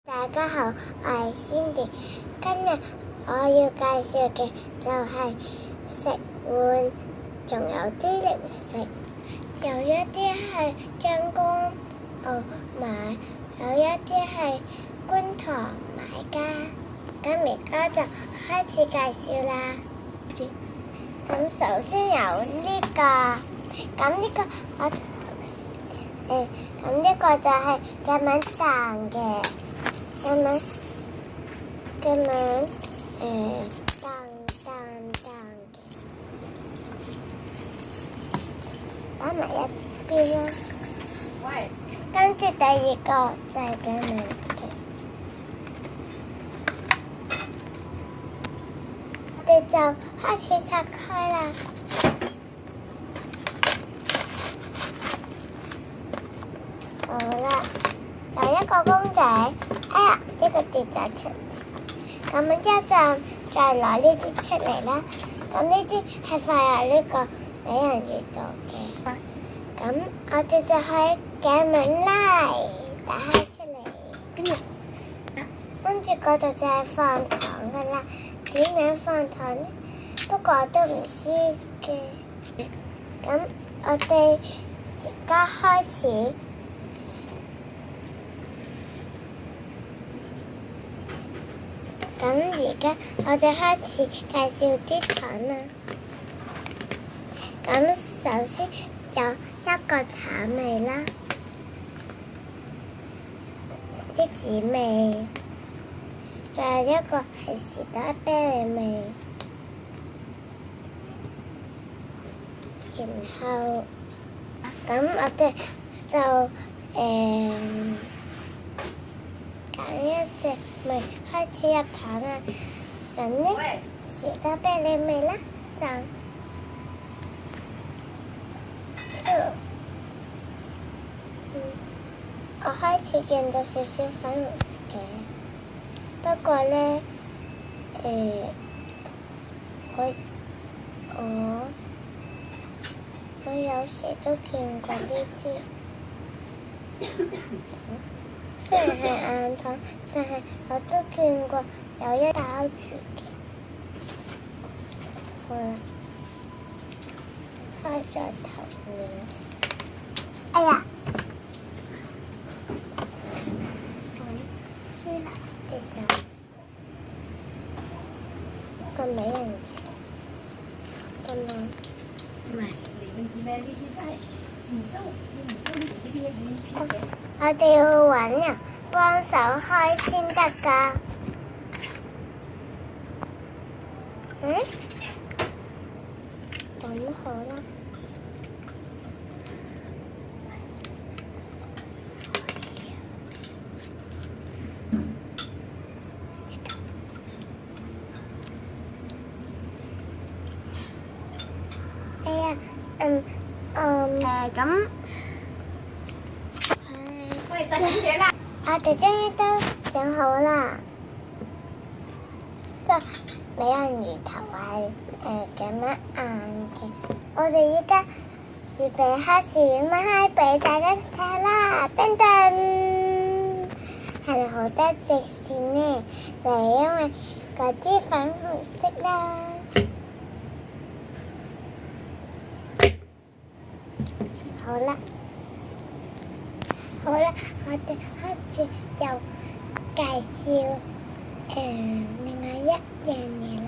大家好，我係 Cindy。今日我要介紹嘅就係食玩，仲有啲零食。有一啲係將軍澳買，有一啲係觀塘買㗎。咁而家就開始介紹啦。咁首先有呢個，咁呢個咁呢個就係嘅名蛋嘅。嘅名蛋嘅，擺埋一邊啦。跟住第二個就係嘅名嘅，我哋就開始拆開啦。好啦，有一個公仔。哎呀，呢個跌咗出嚟，咁一陣再攞呢啲出嚟啦。咁呢啲係放入呢個美人魚度嘅。咁我哋就可以夾緊拉打開出嚟，跟住嗰度就係放糖噶啦。點樣放糖呢？不過我都唔知嘅。咁我哋而家開始。咁而家我哋開始介紹啲糖啦。咁首先有一個橙味啦，啲紫味，再有一個係士多啤梨味，然後咁我哋就揀一隻味開始入糖啦。咁呢士多啤梨味啦，就我開始見到少少粉紅色嘅，不過呢，我有時都見過呢啲。雖然係硬糖，但係我都見過有一包住嘅。好啦，開咗頭面。哎呀！跌咗個美人魚咁樣。我哋要揾人幫手開先得㗎。咁好啦。哎呀，咁。喂，食緊嘢啦！我哋終於都整好啦。個美人魚頭係咁樣硬嘅。我哋依家預備開始擘開俾大家睇啦！噔噔，係好多直線呢，就係因為嗰啲粉紅色啦。好啦，我哋開始就介紹另外一樣嘢啦。